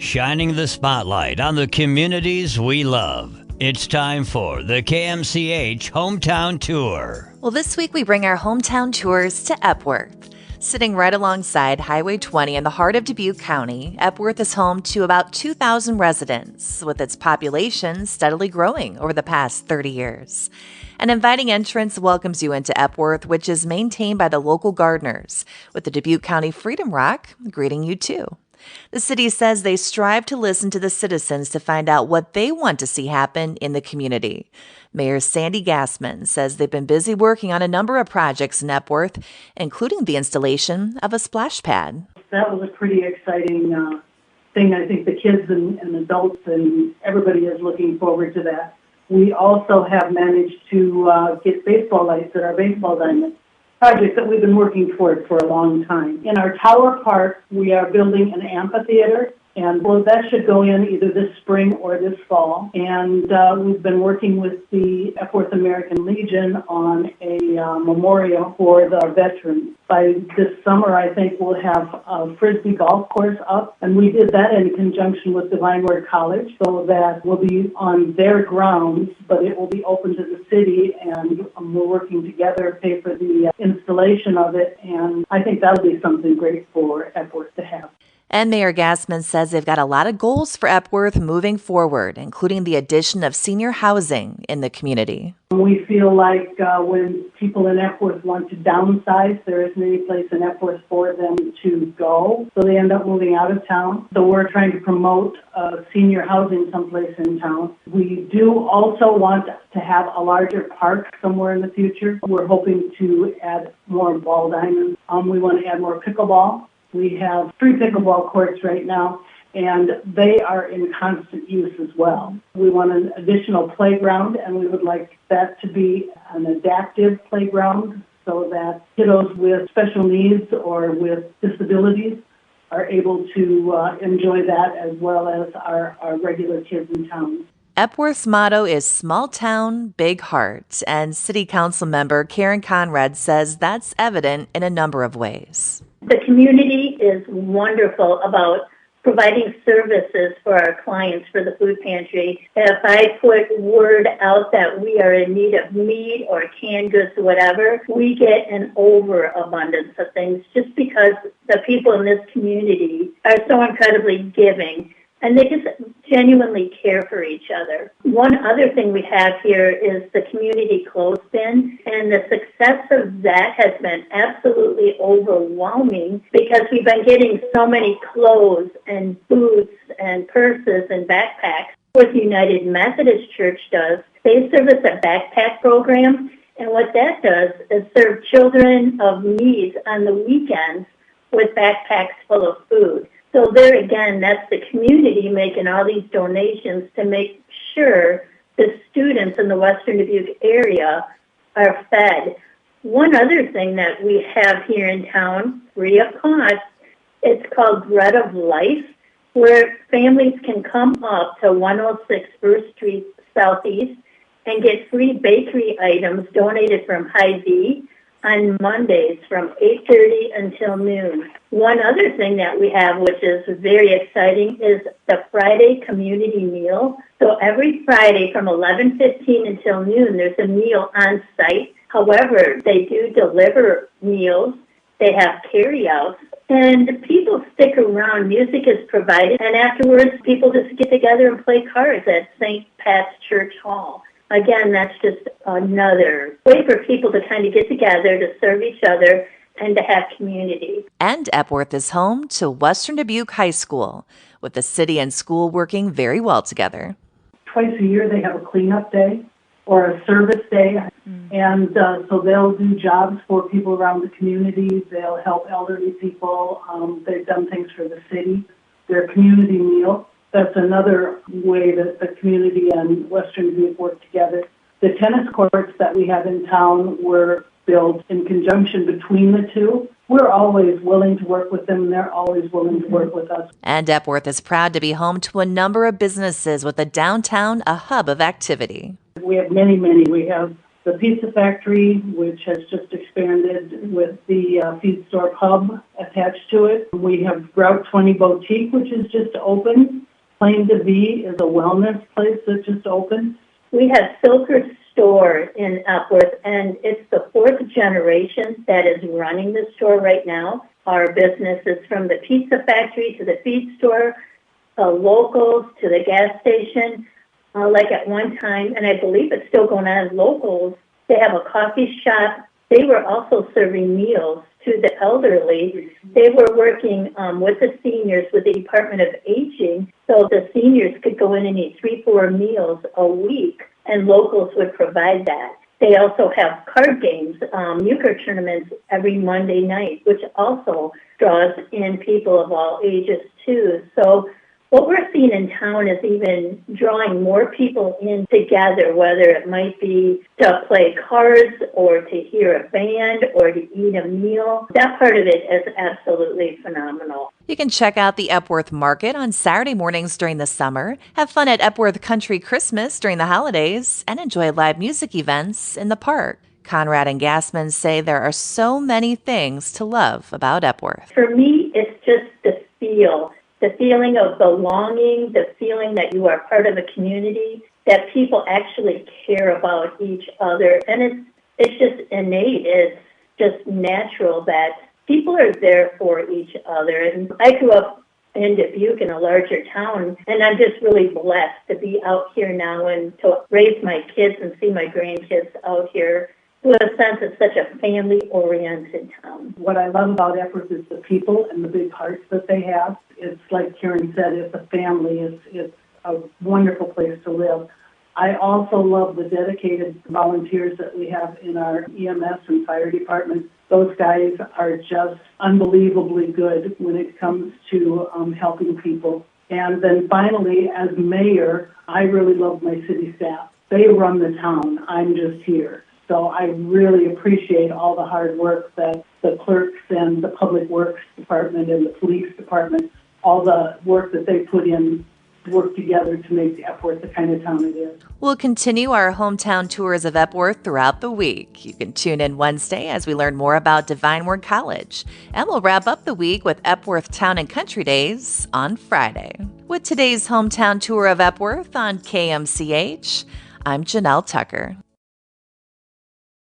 shining the spotlight on the communities we love. It's time for the KMCH Hometown Tour. Well, this week we bring our hometown tours to Epworth. Sitting right alongside Highway 20 in the heart of Dubuque County, Epworth is home to about 2,000 residents, with its population steadily growing over the past 30 years. An inviting entrance welcomes you into Epworth, which is maintained by the local gardeners, with the Dubuque County Freedom Rock greeting you too. The city says they strive to listen to the citizens to find out what they want to see happen in the community. Mayor Sandy Gassman says they've been busy working on a number of projects in Epworth, including the installation of a splash pad. That was a pretty exciting thing. I think the kids and adults and everybody is looking forward to that. We also have managed to get baseball lights at our baseball diamond. Project that we've been working toward for a long time. In our Tower Park, we are building an amphitheater, and that should go in either this spring or this fall. And we've been working with the Epworth American Legion on a memorial for the veterans. By this summer, I think we'll have a Frisbee golf course up, and we did that in conjunction with Divine Word College, so that we'll be on their grounds, but it will be open to the city, and we're working together to pay for the installation of it, and I think that'll be something great for Epworth to have. And Mayor Gassman says they've got a lot of goals for Epworth moving forward, including the addition of senior housing in the community. We feel like when people in Epworth want to downsize, there isn't any place in Epworth for them to go, so they end up moving out of town. So we're trying to promote senior housing someplace in town. We do also want to have a larger park somewhere in the future. We're hoping to add more ball diamonds. We want to add more pickleball. We have 3 pickleball courts right now, and they are in constant use as well. We want an additional playground, and we would like that to be an adaptive playground so that kiddos with special needs or with disabilities are able to enjoy that as well as our regular kids in town. Epworth's motto is Small Town, Big Heart, and City Council member Karen Conrad says that's evident in a number of ways. The community is wonderful about providing services for our clients for the food pantry. If I put word out that we are in need of meat or canned goods or whatever, we get an overabundance of things just because the people in this community are so incredibly giving. And they just genuinely care for each other. One other thing we have here is the community clothespin, and the success of that has been absolutely overwhelming because we've been getting so many clothes and boots and purses and backpacks. What the United Methodist Church does, they service a backpack program, and what that does is serve children of needs on the weekends with backpacks full of food. So there again, that's the community making all these donations to make sure the students in the Western Dubuque area are fed. One other thing that we have here in town, free of cost, it's called Bread of Life, where families can come up to 106 First Street Southeast and get free bakery items donated from Hy-Vee on Mondays from 8:30 until noon. One other thing that we have, which is very exciting, is the Friday community meal. So every Friday from 11:15 until noon, there's a meal on site. However, they do deliver meals. They have carryouts. And people stick around. Music is provided. And afterwards, people just get together and play cards at St. Pat's Church Hall. Again, that's just another way for people to kind of get together, to serve each other, and to have community. And Epworth is home to Western Dubuque High School, with the city and school working very well together. Twice a year they have a cleanup day or a service day, and so they'll do jobs for people around the community. They'll help elderly people. They've done things for the city. Their community meal. That's another way that the community and Western Dubuque work together. The tennis courts that we have in town were built in conjunction between the two. We're always willing to work with them, and they're always willing to work with us. And Epworth is proud to be home to a number of businesses with a downtown a hub of activity. We have many. We have the Pizza Factory, which has just expanded with the Feed Store Pub attached to it. We have Route 20 Boutique, which is just open. Plain to Be is a wellness place that just opened. We have Silker's store in Epworth, and it's the fourth generation that is running the store right now. Our business is from the Pizza Factory to the feed store, Locals to the gas station. Like at one time, and I believe it's still going on, Locals, they have a coffee shop. They were also serving meals to the elderly. They were working with the seniors with the Department of Aging, so the seniors could go in and eat 3-4 meals a week, and Locals would provide that. They also have card games, euchre tournaments every Monday night, which also draws in people of all ages too. So what we're seeing in town is even drawing more people in together, whether it might be to play cards or to hear a band or to eat a meal. That part of it is absolutely phenomenal. You can check out the Epworth Market on Saturday mornings during the summer, have fun at Epworth Country Christmas during the holidays, and enjoy live music events in the park. Conrad and Gassman say there are so many things to love about Epworth. For me, it's just the feeling of belonging, the feeling that you are part of a community, that people actually care about each other. And it's just innate. It's just natural that people are there for each other. And I grew up in Dubuque in a larger town, and I'm just really blessed to be out here now and to raise my kids and see my grandkids out here. To a sense, it's such a family-oriented town. What I love about Epworth is the people and the big hearts that they have. It's like Karen said, it's a family. It's a wonderful place to live. I also love the dedicated volunteers that we have in our EMS and fire department. Those guys are just unbelievably good when it comes to helping people. And then finally, as mayor, I really love my city staff. They run the town. I'm just here. So I really appreciate all the hard work that the clerks and the public works department and the police department, all the work that they put in, work together to make Epworth the kind of town it is. We'll continue our hometown tours of Epworth throughout the week. You can tune in Wednesday as we learn more about Divine Word College. And we'll wrap up the week with Epworth Town and Country Days on Friday. With today's hometown tour of Epworth on KMCH, I'm Janelle Tucker.